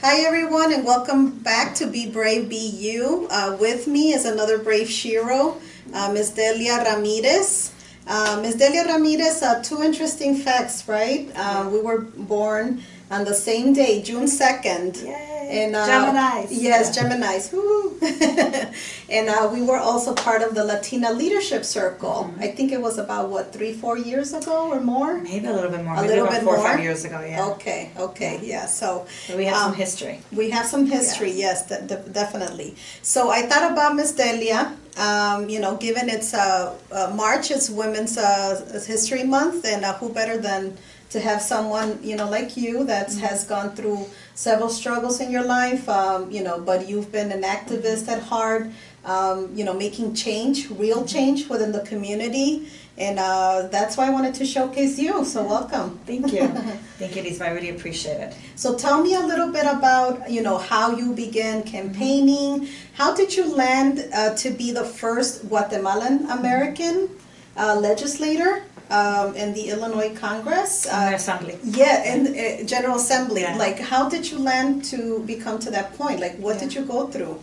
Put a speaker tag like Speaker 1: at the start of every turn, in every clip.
Speaker 1: Hi everyone, and welcome back to Be Brave, Be You. With me is another brave SHERO, Ms. Delia Ramirez. Ms. Delia Ramirez, two interesting facts, right? We were born on the same day, June 2nd.
Speaker 2: Yay!
Speaker 1: And,
Speaker 2: Geminis.
Speaker 1: Yes, Geminis. Woo! And we were also part of the Latina Leadership Circle. I think it was about, 3-4 years ago or more?
Speaker 2: Maybe a little bit more.
Speaker 1: A
Speaker 2: Maybe
Speaker 1: little
Speaker 2: about
Speaker 1: bit
Speaker 2: 4 or
Speaker 1: more?
Speaker 2: 5 years ago, yeah.
Speaker 1: Okay, yeah. So
Speaker 2: we have some history.
Speaker 1: We have some history, yes, definitely. So I thought about Miss Delia. Given it's March, it's Women's History Month, and who better than to have someone like you that has gone through several struggles in your life, but you've been an activist at heart, making change, real change within the community. And that's why I wanted to showcase you. So welcome.
Speaker 2: Thank you. Thank you, Lisa. I really appreciate it.
Speaker 1: So tell me a little bit about, how you began campaigning. How did you land to be the first Guatemalan American legislator in the Illinois Congress?
Speaker 2: In the Assembly.
Speaker 1: Yeah, in General Assembly.
Speaker 2: Yeah.
Speaker 1: Like, how did you land to become to that point? Like, what did you go through?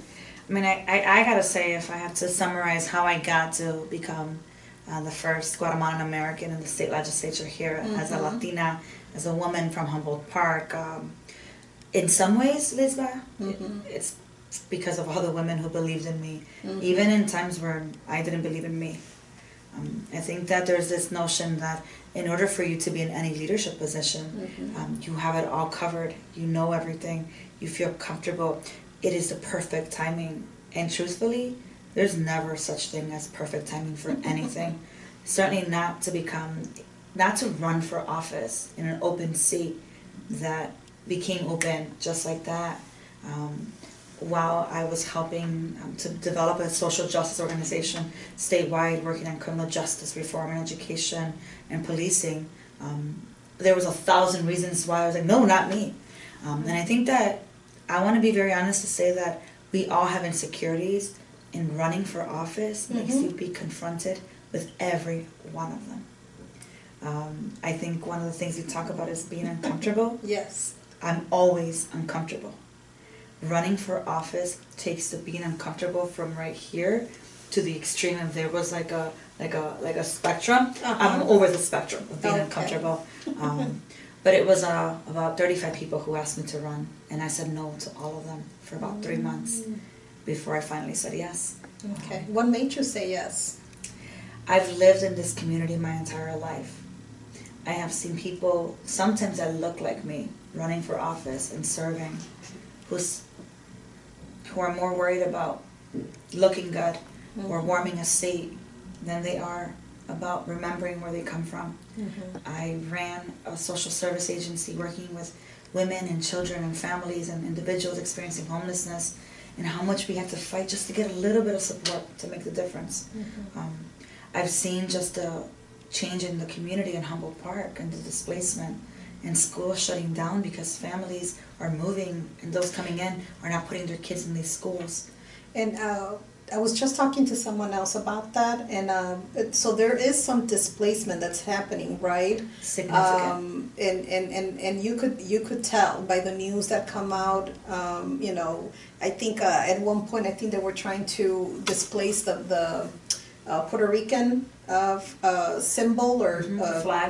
Speaker 2: I mean, I gotta say, if I had to summarize how I got to become the first Guatemalan American in the state legislature here as a Latina, as a woman from Humboldt Park. In some ways, Lisba, it's because of all the women who believed in me, even in times where I didn't believe in me. I think that there's this notion that in order for you to be in any leadership position, you have it all covered, you know everything, you feel comfortable. It is the perfect timing. And truthfully, there's never such thing as perfect timing for anything. Certainly not to run for office in an open seat that became open just like that. While I was helping to develop a social justice organization statewide, working on criminal justice reform and education and policing, there was 1,000 reasons why I was like, no, not me. And I think that I want to be very honest to say that we all have insecurities, and running for office makes you be confronted with every one of them. I think one of the things you talk about is being uncomfortable.
Speaker 1: Yes. I'm
Speaker 2: always uncomfortable. Running for office takes the being uncomfortable from right here to the extreme. If there was like a spectrum, I'm over the spectrum of being uncomfortable. But it was about 35 people who asked me to run, and I said no to all of them for about 3 months before I finally said yes.
Speaker 1: Okay. What made you say yes?
Speaker 2: I've lived in this community my entire life. I have seen people, sometimes that look like me, running for office and serving, who are more worried about looking good or warming a seat than they are about remembering where they come from. I ran a social service agency working with women and children and families and individuals experiencing homelessness, and how much we have to fight just to get a little bit of support to make the difference. I've seen just a change in the community in Humboldt Park and the displacement and schools shutting down because families are moving and those coming in are not putting their kids in these schools.
Speaker 1: And I was just talking to someone else about that, and so there is some displacement that's happening, right?
Speaker 2: Significant.
Speaker 1: And you could tell by the news that come out. I think at one point they were trying to displace the Puerto Rican symbol or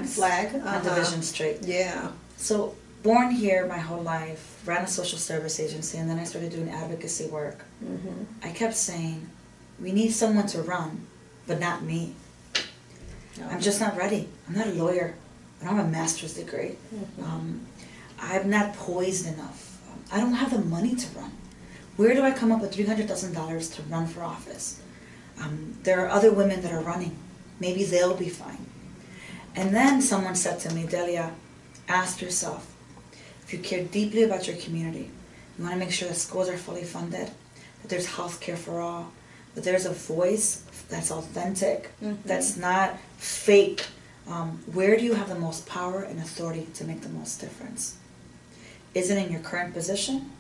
Speaker 1: flag
Speaker 2: on Division Street.
Speaker 1: Yeah.
Speaker 2: So born here my whole life, ran a social service agency, and then I started doing advocacy work. I kept saying, we need someone to run, but not me. I'm just not ready. I'm not a lawyer. I don't have a master's degree. I'm not poised enough. I don't have the money to run. Where do I come up with $300,000 to run for office? There are other women that are running. Maybe they'll be fine. And then someone said to me, Delia, ask yourself, if you care deeply about your community, you want to make sure that schools are fully funded, that there's health care for all, that there's a voice that's authentic, that's not fake. Where do you have the most power and authority to make the most difference? Is it in your current position?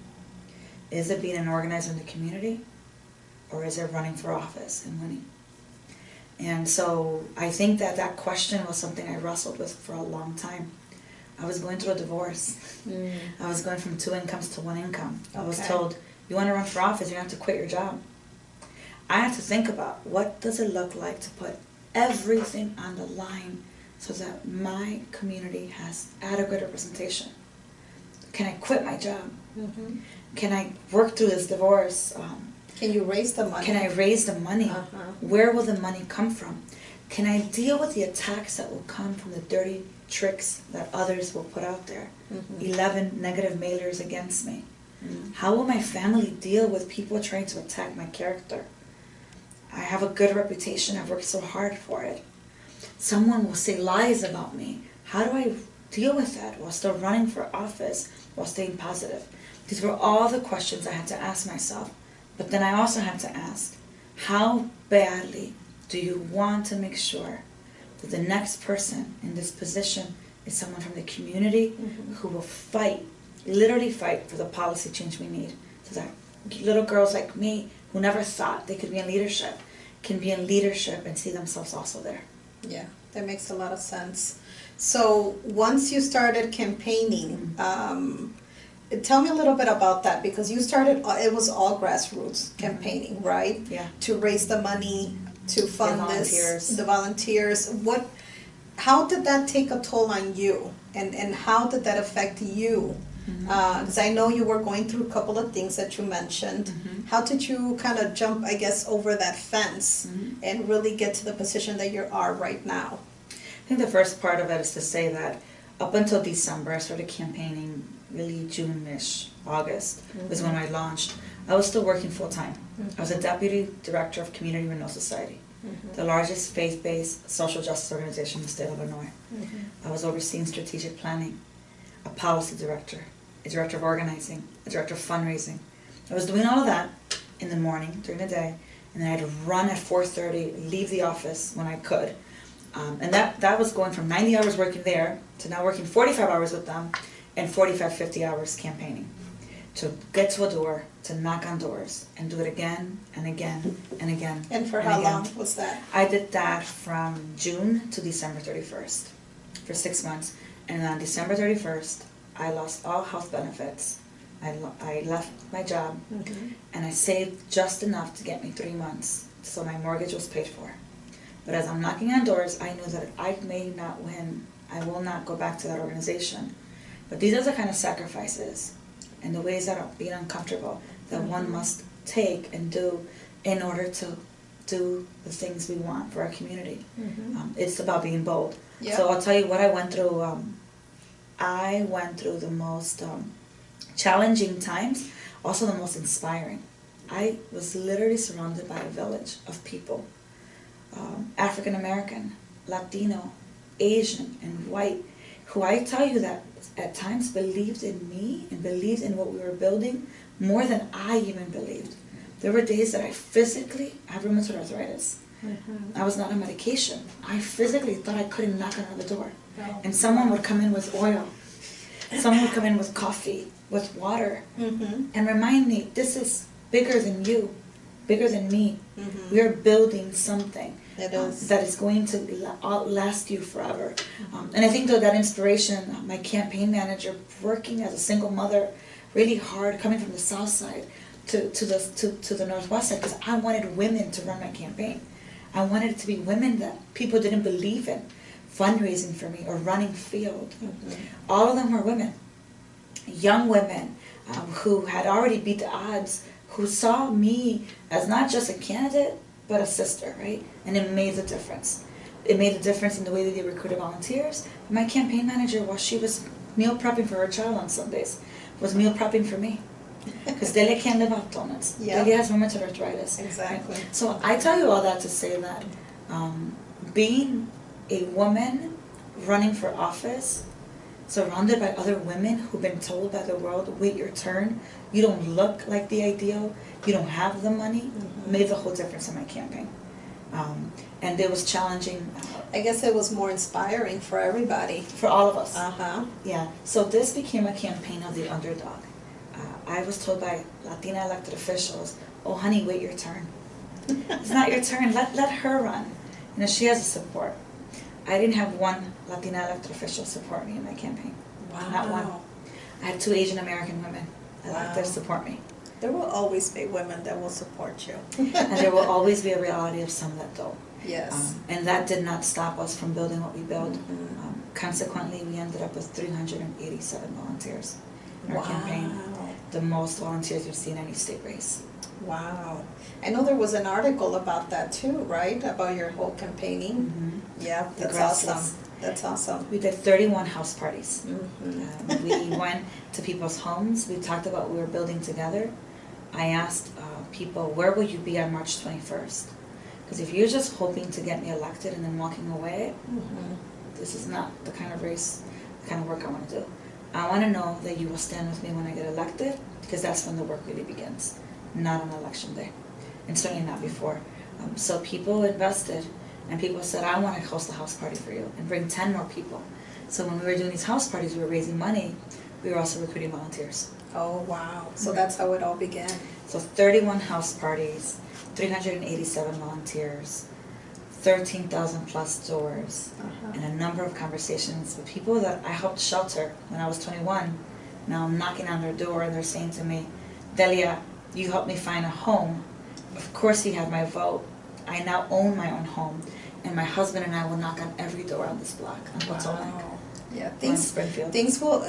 Speaker 2: Is it being an organizer in the community? Or is it running for office and winning? And so I think that question was something I wrestled with for a long time. I was going through a divorce. I was going from 2 incomes to 1 income. I was told, you want to run for office, you have to quit your job. I had to think about, what does it look like to put everything on the line so that my community has adequate representation? Can I quit my job? Can I work through this divorce?
Speaker 1: Can you raise the money?
Speaker 2: Can I raise the money? Where will the money come from? Can I deal with the attacks that will come from the dirty tricks that others will put out there? 11 negative mailers against me. How will my family deal with people trying to attack my character? I have a good reputation. I've worked so hard for it. Someone will say lies about me. How do I deal with that while still running for office, while staying positive? These were all the questions I had to ask myself. But then I also had to ask, how badly do you want to make sure that the next person in this position is someone from the community who will fight, literally fight for the policy change we need, so that little girls like me who never thought they could be in leadership can be in leadership and see themselves also there.
Speaker 1: Yeah, that makes a lot of sense. So once you started campaigning, tell me a little bit about that, because you started, it was all grassroots campaigning, right?
Speaker 2: Yeah.
Speaker 1: To raise the money, to fund the
Speaker 2: volunteers.
Speaker 1: How did that take a toll on you? And how did that affect you? Because I know you were going through a couple of things that you mentioned. How did you kind of jump, I guess, over that fence and really get to the position that you are right now?
Speaker 2: I think the first part of it is to say that up until December, I started campaigning really June-ish, August was when I launched. I was still working full-time. I was a deputy director of Community Renewal Society, the largest faith-based social justice organization in the state of Illinois. I was overseeing strategic planning, a policy director, a director of organizing, a director of fundraising. I was doing all of that in the morning, during the day, and then I had to run at 4:30, leave the office when I could. And that was going from 90 hours working there to now working 45 hours with them and 45, 50 hours campaigning. To get to a door, to knock on doors, and do it again and again and again.
Speaker 1: And for how long was that?
Speaker 2: I did that from June to December 31st for 6 months. And on December 31st, I lost all health benefits. I left my job, and I saved just enough to get me 3 months, so my mortgage was paid for. But as I'm knocking on doors, I knew that I may not win. I will not go back to that organization. But these are the kind of sacrifices and the ways that are being uncomfortable that one must take and do in order to do the things we want for our community. It's about being bold.
Speaker 1: Yeah.
Speaker 2: So I'll tell you what I went through. I went through the most challenging times, also the most inspiring. I was literally surrounded by a village of people, African American, Latino, Asian, and white, who I tell you that at times believed in me and believed in what we were building more than I even believed. There were days that I have rheumatoid arthritis. I was not on medication. I physically thought I couldn't knock on the door. And someone would come in with oil. Someone would come in with coffee, with water, and remind me, this is bigger than you, bigger than me. We are building something that is going to outlast you forever. And I think that inspiration, my campaign manager, working as a single mother, really hard, coming from the south side to the northwest side, because I wanted women to run my campaign. I wanted it to be women that people didn't believe in fundraising for me or running field. All of them were women, young women who had already beat the odds, who saw me as not just a candidate, but a sister, right? And it made a difference. It made a difference in the way that they recruited volunteers. My campaign manager, while she was meal prepping for her child on Sundays, was meal prepping for me. Because Delia can't live off donuts. Delia has rheumatoid arthritis.
Speaker 1: Exactly.
Speaker 2: So I tell you all that to say that being a woman running for office, surrounded by other women who've been told by the world, wait your turn, you don't look like the ideal, you don't have the money, made the whole difference in my campaign. And it was challenging.
Speaker 1: I guess it was more inspiring for everybody.
Speaker 2: For all of us.
Speaker 1: Yeah.
Speaker 2: So this became a campaign of the underdog. I was told by Latina elected officials, oh honey, wait your turn. It's not your turn, let her run. You know, she has a support. I didn't have one Latina elected official support me in my campaign.
Speaker 1: Wow.
Speaker 2: Not one. I had 2 Asian American women elected to support me.
Speaker 1: There will always be women that will support you.
Speaker 2: And there will always be a reality of some that don't.
Speaker 1: Yes.
Speaker 2: And that did not stop us from building what we built. Consequently, we ended up with 387 volunteers in our campaign. The most volunteers you've seen in any state race.
Speaker 1: Wow. I know there was an article about that too, right? About your whole campaigning. Yeah, that's awesome. That's awesome.
Speaker 2: We did 31 house parties.
Speaker 1: Mm-hmm.
Speaker 2: We went to people's homes. We talked about what we were building together. I asked people, where will you be on March 21st? Because if you're just hoping to get me elected and then walking away, this is not the kind of race, the kind of work I want to do. I want to know that you will stand with me when I get elected, because that's when the work really begins, not on election day, and certainly not before. So people invested, and people said, I want to host a house party for you, and bring 10 more people. So when we were doing these house parties, we were raising money, we were also recruiting volunteers.
Speaker 1: Oh, wow. So that's how it all began.
Speaker 2: So 31 house parties, 387 volunteers, 13,000 plus doors, and a number of conversations with people that I helped shelter when I was 21. Now I'm knocking on their door and they're saying to me, Delia, you helped me find a home. Of course you had my vote. I now own my own home, and my husband and I will knock on every door on this block on Potomac.
Speaker 1: Yeah,
Speaker 2: Springfield.
Speaker 1: things will,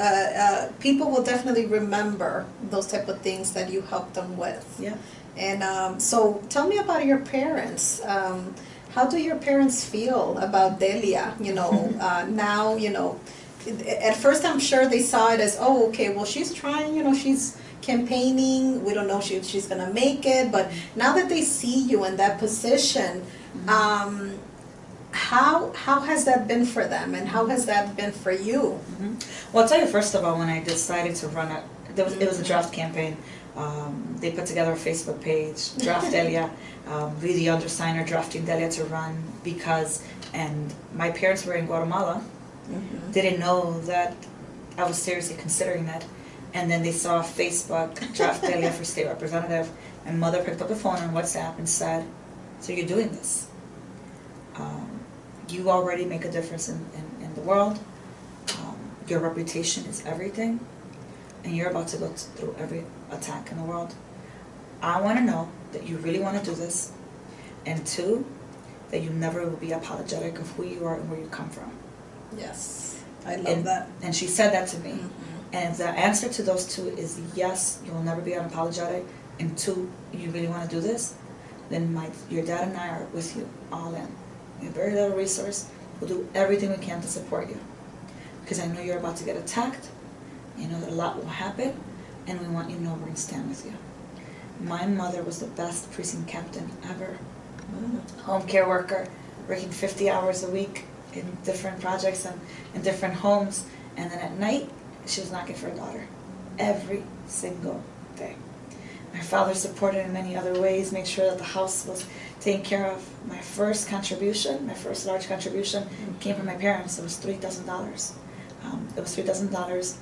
Speaker 1: people will definitely remember those type of things that you helped them with.
Speaker 2: Yeah.
Speaker 1: And so tell me about your parents. How do your parents feel about Delia? You know, now, you know, at first I'm sure they saw it as, oh, okay, well, she's trying, you know, she's campaigning. We don't know if she's going to make it. But now that they see you in that position, how has that been for them, and how has that been for you?
Speaker 2: Well, I'll tell you, first of all, when I decided to run it was a draft campaign. They put together a Facebook page, Draft Delia, be the undersigner drafting Delia to run because, and my parents were in Guatemala, didn't know that I was seriously considering it, and then they saw Facebook, Draft Delia for state representative, and mother picked up the phone on WhatsApp and said, so you're doing this. You already make a difference in the world. Your reputation is everything, and you're about to go through every attack in the world. I want to know that you really want to do this, and 2, that you never will be apologetic of who you are and where you come from.
Speaker 1: Yes, I love that.
Speaker 2: And she said that to me. And if the answer to those 2 is yes, you will never be unapologetic, and 2, you really want to do this, then your dad and I are with you all in. We have very little resource. We'll do everything we can to support you. Because I know you're about to get attacked. You know that a lot will happen, and we want you to know we're going to stand with you. My mother was the best precinct captain ever. Home care worker, working 50 hours a week in different projects and in different homes. And then at night, she was knocking for her daughter every single day. My father supported in many other ways, made sure that the house was taken care of. My first large contribution came from my parents. It was $3,000. It was $3,000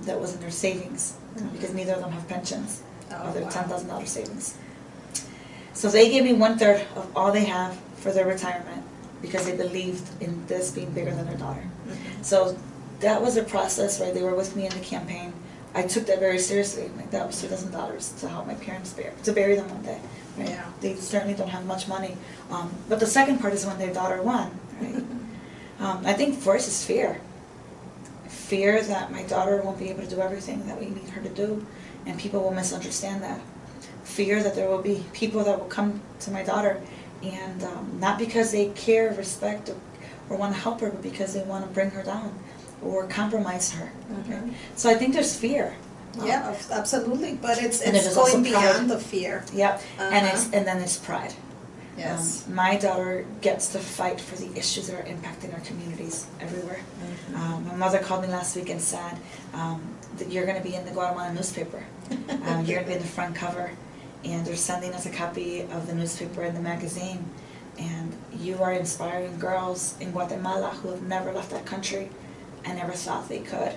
Speaker 2: that was in their savings because neither of them have pensions of their $10,000 savings. So they gave me 1/3 of all they have for their retirement because they believed in this being bigger than their daughter. So that was a process, right? They were with me in the campaign. I took that very seriously. Like, that was $2,000 to help my parents bury them one day. Right?
Speaker 1: Yeah.
Speaker 2: They certainly don't have much money. But the second part is when their daughter won. Right? I think first is fear. Fear that my daughter won't be able to do everything that we need her to do, and people will misunderstand that. Fear that there will be people that will come to my daughter, and not because they care, respect, or want to help her, but because they want to bring her down or compromise her. Okay? So I think there's fear.
Speaker 1: Yeah, absolutely. But it's
Speaker 2: there's
Speaker 1: going
Speaker 2: also pride.
Speaker 1: beyond the fear.
Speaker 2: Yep. And then it's pride.
Speaker 1: Yes.
Speaker 2: My daughter gets to fight for the issues that are impacting our communities everywhere. My mother called me last week and said that you're going to be in the Guatemalan newspaper. You're going to be in the front cover, and they're sending us a copy of the newspaper and the magazine. And you are inspiring girls in Guatemala who have never left that country and never thought they could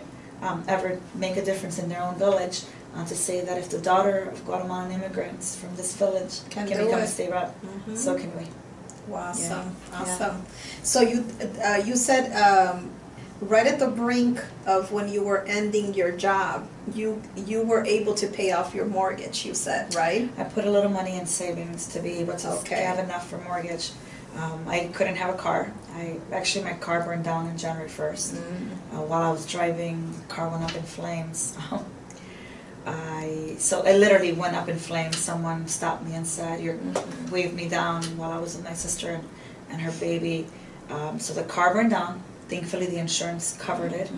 Speaker 2: ever make a difference in their own village. To say that if the daughter of Guatemalan immigrants from this village can become a state rep, so can we.
Speaker 1: Awesome,
Speaker 2: Yeah.
Speaker 1: awesome. So you said right at the brink of when you were ending your job, you were able to pay off your mortgage. You said, right?
Speaker 2: I put a little money in savings to be able to
Speaker 1: Okay.
Speaker 2: have enough for mortgage. I couldn't have a car. Actually, my car burned down on January 1st. While I was driving, the car went up in flames. So it literally went up in flames. Someone stopped me and said, waved me down while I was with my sister and her baby. So the car burned down. Thankfully, the insurance covered it,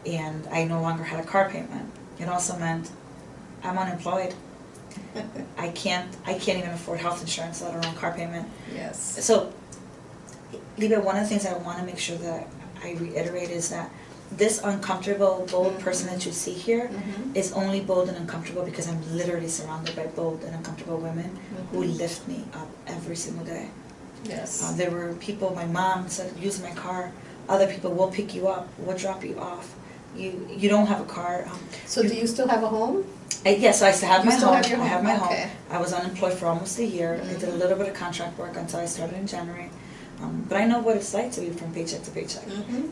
Speaker 2: and I no longer had a car payment. It also meant I'm unemployed. I can't even afford health insurance, let alone car payment.
Speaker 1: Yes.
Speaker 2: So, Liba, one of the things I want to make sure that I reiterate is that this uncomfortable, bold person that you see here is only bold and uncomfortable because I'm literally surrounded by bold and uncomfortable women who lift me up every single day.
Speaker 1: Yes.
Speaker 2: There were people, my mom said, use my car. Other people will pick you up, will drop you off. You don't have a car.
Speaker 1: So do you still have a home?
Speaker 2: Yes, I still have
Speaker 1: You
Speaker 2: my
Speaker 1: still
Speaker 2: home.
Speaker 1: have your
Speaker 2: I have
Speaker 1: home,
Speaker 2: my
Speaker 1: okay.
Speaker 2: home. I was unemployed for almost a year. I did a little bit of contract work until I started in January. But I know what it's like to be from paycheck to paycheck.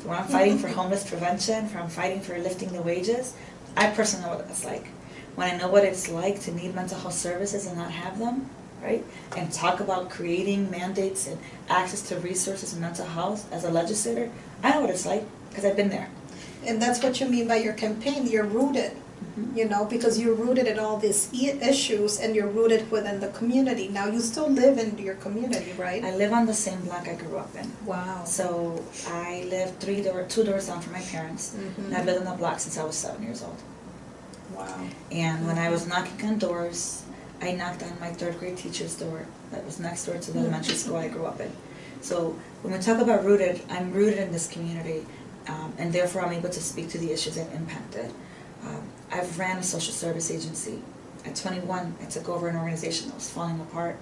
Speaker 2: When I'm fighting for homeless prevention, when I'm fighting for lifting the wages, I personally know what that's like. When I know what it's like to need mental health services and not have them, right? And talk about creating mandates and access to resources in mental health as a legislator, I know what it's like because I've been there.
Speaker 1: And that's what you mean by your campaign. You're rooted, you know, because you're rooted in all these issues and you're rooted within the community. Now, you still live in your community, right?
Speaker 2: I live on the same block I grew up in.
Speaker 1: Wow.
Speaker 2: So I live two doors down from my parents, and I've lived on the block since I was 7 years old.
Speaker 1: Wow.
Speaker 2: And when I was knocking on doors, I knocked on my 3rd grade teacher's door that was next door to the elementary school I grew up in. So when we talk about rooted, I'm rooted in this community, and therefore I'm able to speak to the issues that impacted. I've ran a social service agency. At 21, I took over an organization that was falling apart.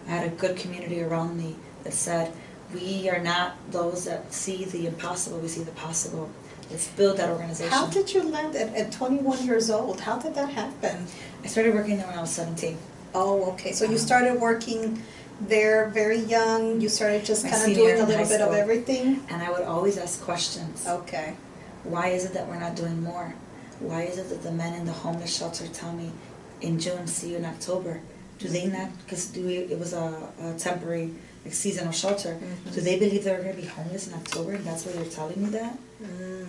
Speaker 2: I had a good community around me that said, we are not those that see the impossible, we see the possible. Let's build that organization.
Speaker 1: How did you land at 21 years old? How did that happen?
Speaker 2: I started working there when I was 17.
Speaker 1: Oh, okay. So you started working there very young. You started just
Speaker 2: My
Speaker 1: kind of
Speaker 2: senior
Speaker 1: doing
Speaker 2: year
Speaker 1: a
Speaker 2: in
Speaker 1: little
Speaker 2: high
Speaker 1: bit of
Speaker 2: school.
Speaker 1: everything?
Speaker 2: And I would always ask questions.
Speaker 1: Okay.
Speaker 2: Why is it that we're not doing more? Why is it that the men in the homeless shelter tell me in June, see you in October? Do they not, because it was a temporary, like, seasonal shelter, do they believe they're going to be homeless in October and that's why they're telling me that?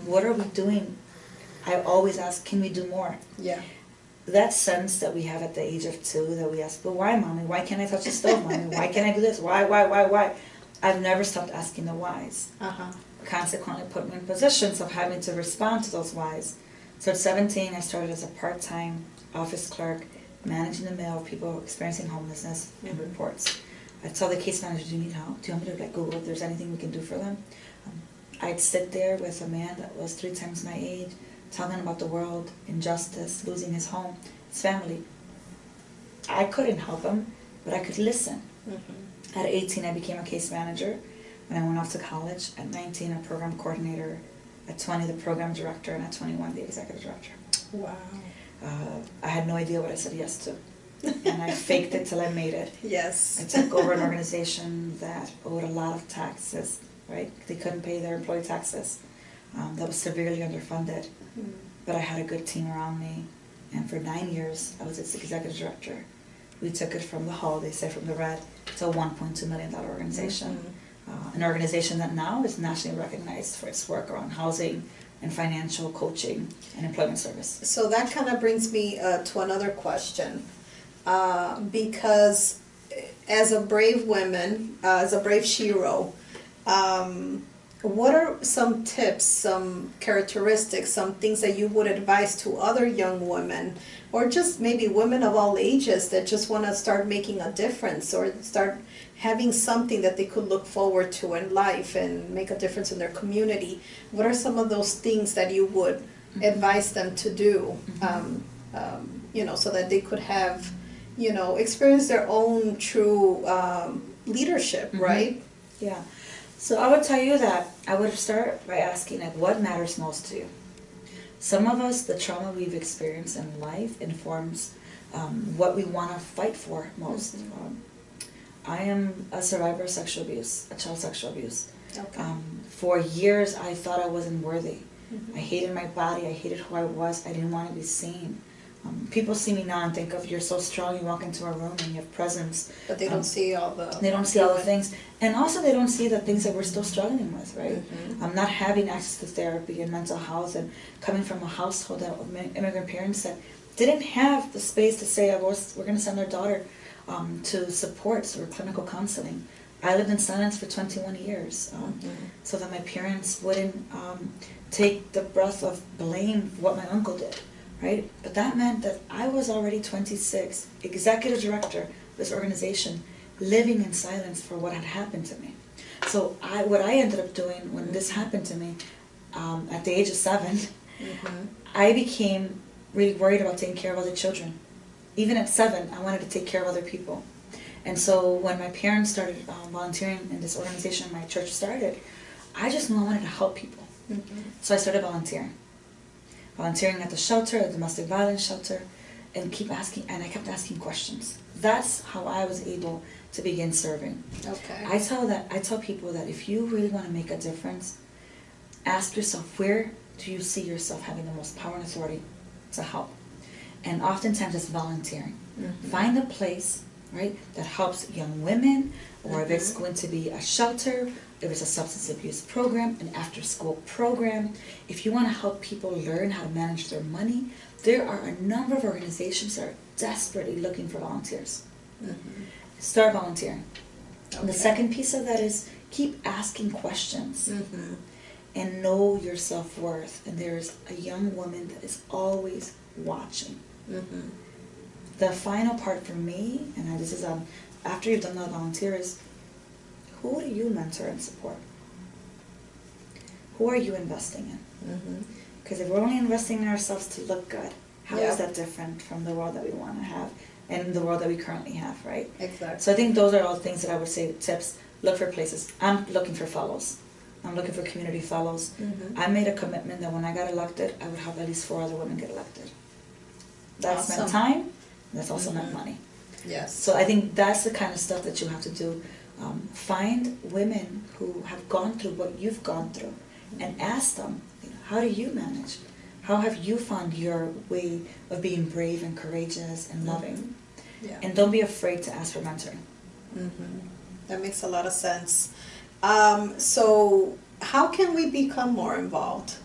Speaker 2: What are we doing? I always ask, can we do more?
Speaker 1: Yeah.
Speaker 2: That sense that we have at the age of 2, that we ask, but why, Mommy? Why can't I touch the stove, Mommy? Why can't I do this? Why? I've never stopped asking the whys. Consequently put me in positions of having to respond to those whys. So at 17, I started as a part-time office clerk, managing the mail of people experiencing homelessness and reports. I'd tell the case manager, do you need help? Do you want me to Google if there's anything we can do for them? I'd sit there with a man that was 3 times my age, talking about the world, injustice, losing his home, his family. I couldn't help him, but I could listen. At 18, I became a case manager when I went off to college. At 19, a program coordinator. At 20, the program director, and at 21, the executive director.
Speaker 1: Wow.
Speaker 2: I had no idea what I said yes to, and I faked it till I made it.
Speaker 1: Yes.
Speaker 2: I took over an organization that owed a lot of taxes, right? They couldn't pay their employee taxes. That was severely underfunded. But I had a good team around me, and for 9 years, I was its executive director. We took it from the hull, they say from the red, to a $1.2 million organization. An organization that now is nationally recognized for its work around housing and financial coaching and employment service.
Speaker 1: So that kind of brings me to another question. Because as a brave woman, as a brave SHERO, what are some tips, some characteristics, some things that you would advise to other young women, or just maybe women of all ages that just want to start making a difference or start having something that they could look forward to in life and make a difference in their community? What are some of those things that you would advise them to do, so that they could have, experience their own true leadership, right?
Speaker 2: Yeah. So I would tell you that I would start by asking, what matters most to you? Some of us, the trauma we've experienced in life informs what we want to fight for most. I am a survivor of sexual abuse, a child sexual abuse.
Speaker 1: Okay.
Speaker 2: For years, I thought I wasn't worthy.
Speaker 1: Mm-hmm.
Speaker 2: I hated my body. I hated who I was. I didn't want to be seen. People see me now and think of, you're so strong, you walk into a room and you have presence.
Speaker 1: But they don't see all the...
Speaker 2: They don't see all the things. And also they don't see the things that we're still struggling with, right?
Speaker 1: Mm-hmm.
Speaker 2: I'm not having access to therapy and mental health, and coming from a household that immigrant parents that didn't have the space to say, we're going to send our daughter to supports or clinical counseling. I lived in silence for 21 years so that my parents wouldn't take the breath of blame for what my uncle did. Right? But that meant that I was already 26, executive director of this organization, living in silence for what had happened to me. So what I ended up doing when this happened to me, at the age of 7, I became really worried about taking care of other children. Even at 7, I wanted to take care of other people. And so when my parents started volunteering in this organization my church started, I just knew I wanted to help people. So I started volunteering at the shelter, the domestic violence shelter, and I kept asking questions. That's how I was able to begin serving.
Speaker 1: Okay.
Speaker 2: I tell people that if you really want to make a difference, ask yourself, where do you see yourself having the most power and authority to help? And oftentimes it's volunteering. Find a place, right, that helps young women, or if it's going to be a shelter, if it's a substance abuse program, an after-school program. If you want to help people learn how to manage their money, there are a number of organizations that are desperately looking for volunteers. Start volunteering. Okay. And the second piece of that is keep asking questions and know your self-worth. And there's a young woman that is always watching. The final part for me, and this is after you've done the volunteer, is who do you mentor and support? Who are you investing in? Because if we're only investing in ourselves to look good, how is that different from the world that we want to have and the world that we currently have, right?
Speaker 1: Exactly.
Speaker 2: So I think those are all things that I would say, tips. Look for places. I'm looking for fellows. I'm looking for community fellows. I made a commitment that when I got elected, I would have at least 4 other women get elected. That's meant time. That's also meant money.
Speaker 1: Yes.
Speaker 2: So I think that's the kind of stuff that you have to do. Find women who have gone through what you've gone through and ask them, how do you manage? How have you found your way of being brave and courageous and loving? And don't be afraid to ask for mentoring.
Speaker 1: That makes a lot of sense. So how can we become more involved?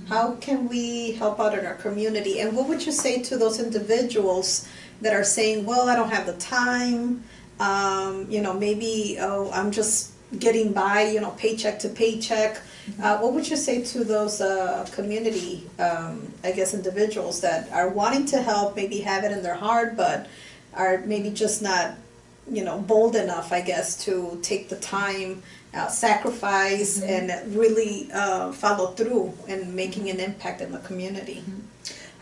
Speaker 1: How can we help out in our community? And what would you say to those individuals that are saying, well, I don't have the time, maybe I'm just getting by, paycheck to paycheck. What would you say to those community, individuals that are wanting to help, maybe have it in their heart, but are maybe just not, bold enough, I guess, to take the time, sacrifice, and really follow through in making an impact in the community?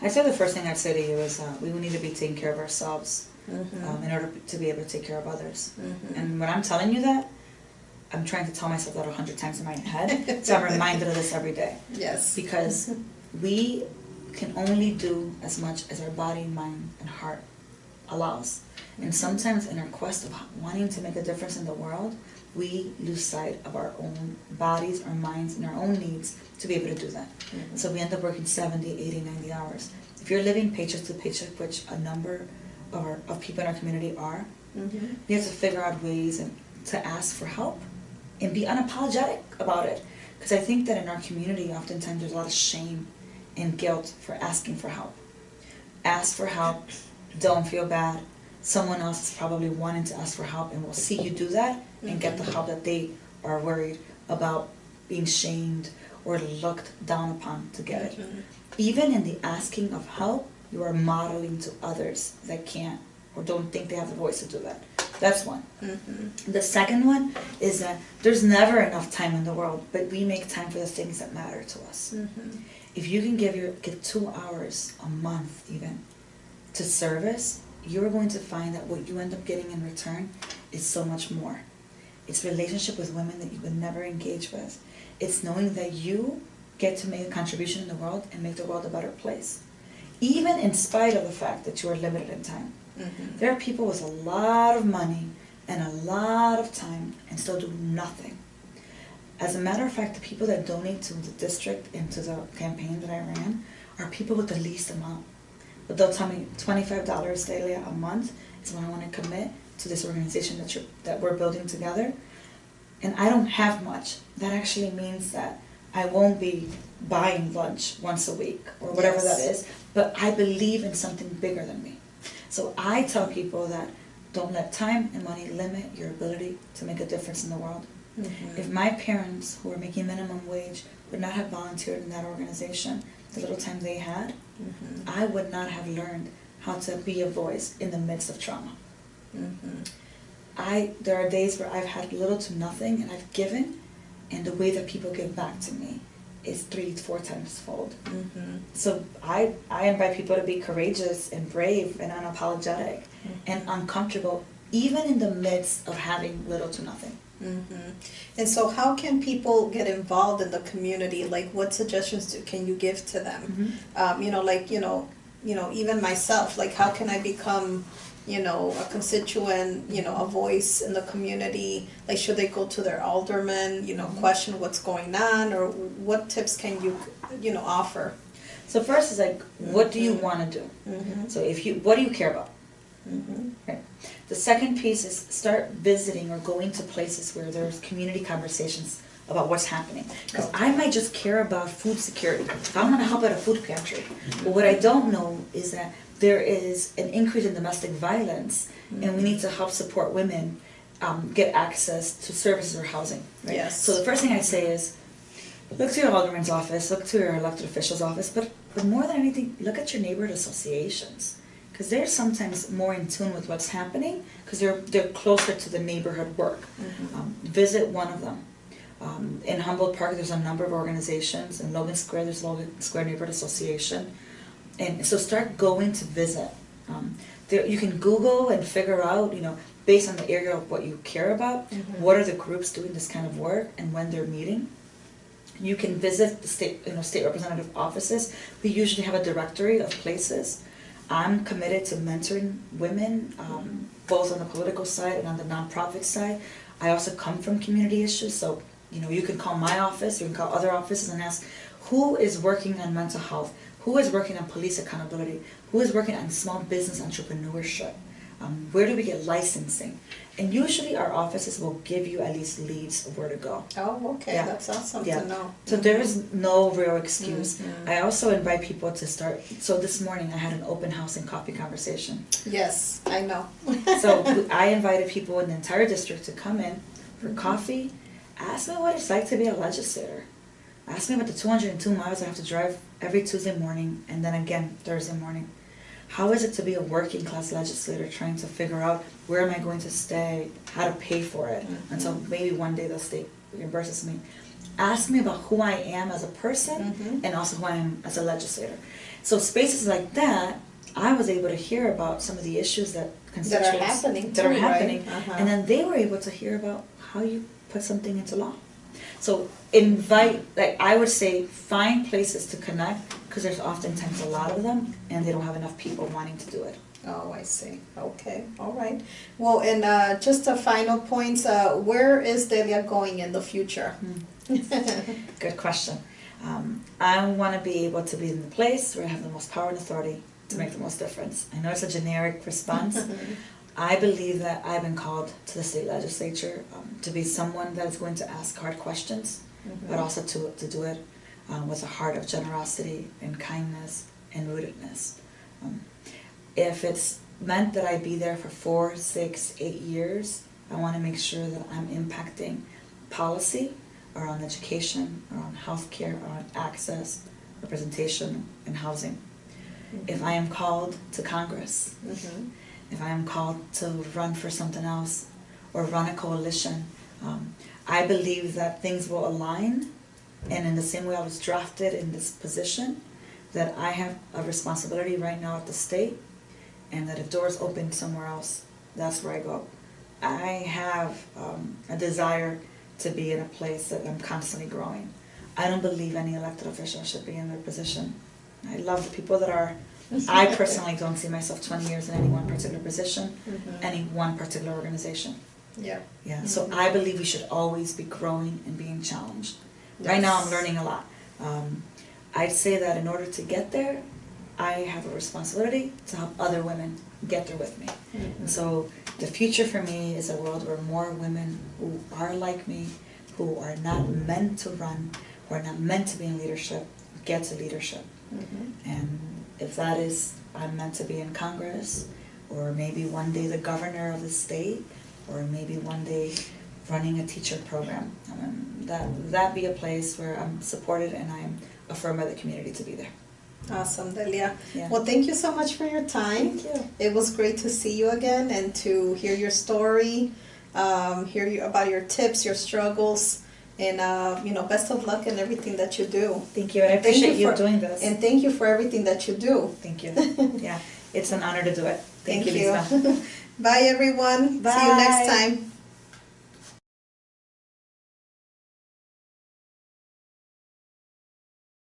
Speaker 2: I'd say the first thing I'd say to you is we need to be taking care of ourselves in order to be able to take care of others. And when I'm telling you that, I'm trying to tell myself that 100 times in my head, so I'm reminded of this every day.
Speaker 1: Yes.
Speaker 2: Because we can only do as much as our body, mind, and heart allows. And sometimes in our quest of wanting to make a difference in the world, we lose sight of our own bodies, our minds, and our own needs to be able to do that. So we end up working 70, 80, 90 hours. If you're living paycheck to paycheck, which a number of people in our community are, we have to figure out ways to ask for help and be unapologetic about it. Because I think that in our community, oftentimes there's a lot of shame and guilt for asking for help. Ask for help, don't feel bad. Someone else is probably wanting to ask for help and will see you do that and get the help that they are worried about being shamed or looked down upon to get it. Even in the asking of help, you are modeling to others that can't or don't think they have the voice to do that. That's one. The second one is that there's never enough time in the world, but we make time for the things that matter to us. If you can give 2 hours a month even to service, you're going to find that what you end up getting in return is so much more. It's relationship with women that you would never engage with. It's knowing that you get to make a contribution in the world and make the world a better place. Even in spite of the fact that you are limited in time. There are people with a lot of money and a lot of time and still do nothing. As a matter of fact, the people that donate to the district and to the campaign that I ran are people with the least amount. But they'll tell me $25 daily a month is what I want to commit to this organization that we're building together. And I don't have much. That actually means that I won't be buying lunch once a week or whatever that is, but I believe in something bigger than me. So I tell people that don't let time and money limit your ability to make a difference in the world. Mm-hmm. If my parents, who were making minimum wage, would not have volunteered in that organization the little time they had, mm-hmm. I would not have learned how to be a voice in the midst of trauma. Mm-hmm. There are days where I've had little to nothing and I've given, and the way that people give back to me is 3 to 4 times fold. Mm-hmm. So I invite people to be courageous and brave and unapologetic mm-hmm. and uncomfortable, even in the midst of having little to nothing.
Speaker 1: Mm-hmm. And so how can people get involved in the community? Like, what suggestions can you give to them? Mm-hmm. Even myself, like, how can I become, a constituent, a voice in the community? Like, should they go to their alderman, mm-hmm. question what's going on, or what tips can you, offer?
Speaker 2: So first is like, what mm-hmm. do you want to do? Mm-hmm. So what do you care about? Mm-hmm. Right. The second piece is start visiting or going to places where there's community conversations about what's happening. Because I might just care about food security. I want to help at a food pantry. But what I don't know is that there is an increase in domestic violence, mm-hmm. and we need to help support women get access to services or housing. Right?
Speaker 1: Yes.
Speaker 2: So the first thing I'd say is, look to your alderman's office, look to your elected official's office, but more than anything, look at your neighborhood associations. Because they're sometimes more in tune with what's happening because they're closer to the neighborhood work. Mm-hmm. Visit one of them. In Humboldt Park, there's a number of organizations. In Logan Square, there's Logan Square Neighborhood Association. And so start going to visit. You can Google and figure out, based on the area of what you care about, mm-hmm. what are the groups doing this kind of work and when they're meeting. You can visit the state representative offices. We usually have a directory of places. I'm committed to mentoring women, both on the political side and on the nonprofit side. I also come from community issues, so you can call my office, you can call other offices and ask who is working on mental health, who is working on police accountability, who is working on small business entrepreneurship, where do we get licensing? And usually our offices will give you at least leads of where to go.
Speaker 1: Oh, okay, yeah. That's awesome to know.
Speaker 2: So there is no real excuse. Mm-hmm. I also invite people to start, so this morning I had an open house and coffee conversation.
Speaker 1: Yes, I know.
Speaker 2: So I invited people in the entire district to come in for mm-hmm. coffee, ask me what it's like to be a legislator. Ask me about the 202 miles I have to drive every Tuesday morning and then again Thursday morning. How is it to be a working class legislator trying to figure out where am I going to stay, how to pay for it, mm-hmm. until maybe one day the state reimburses me. Ask me about who I am as a person mm-hmm. and also who I am as a legislator. So spaces like that, I was able to hear about some of the issues that constituents
Speaker 1: that are happening,
Speaker 2: right? Uh-huh. And then they were able to hear about how you put something into law. So I would say find places to connect, because there's oftentimes a lot of them and they don't have enough people wanting to do it.
Speaker 1: Oh, I see. Okay, all right. Well, and just a final point, where is Delia going in the future?
Speaker 2: Good question. I want to be able to be in the place where I have the most power and authority to make the most difference. I know it's a generic response. I believe that I've been called to the state legislature to be someone that is going to ask hard questions, mm-hmm. but also to do it with a heart of generosity and kindness and rootedness. If it's meant that I be there for 4, 6, 8 years, I want to make sure that I'm impacting policy around education, around healthcare, around access, representation, and housing. Mm-hmm. If I am called to Congress, mm-hmm. if I am called to run for something else or run a coalition, I believe that things will align, and in the same way I was drafted in this position, that I have a responsibility right now at the state, and that if doors open somewhere else, that's where I go. I have a desire to be in a place that I'm constantly growing. I don't believe any elected official should be in their position. I love the people that are. I personally don't see myself 20 years in any one particular position, mm-hmm. any one particular organization.
Speaker 1: Yeah.
Speaker 2: Yeah. So I believe we should always be growing and being challenged. Right now I'm learning a lot. I'd say that in order to get there, I have a responsibility to help other women get there with me. And so the future for me is a world where more women who are like me, who are not meant to run, who are not meant to be in leadership, get to leadership. And if that is, I'm meant to be in Congress, or maybe one day the governor of the state, or maybe one day running a teacher program. That be a place where I'm supported and I'm affirmed by the community to be there.
Speaker 1: Awesome, Delia.
Speaker 2: Yeah.
Speaker 1: Well, thank you so much for your time.
Speaker 2: Thank you.
Speaker 1: It was great to see you again and to hear your story, hear you about your tips, your struggles, and best of luck in everything that you do.
Speaker 2: Thank you. I appreciate you doing this.
Speaker 1: And thank you for everything that you do.
Speaker 2: Thank you. Yeah, it's an honor to do it.
Speaker 1: Thank
Speaker 2: you,
Speaker 1: you.
Speaker 2: Lisa.
Speaker 1: Bye, everyone.
Speaker 2: Bye.
Speaker 1: See you next time.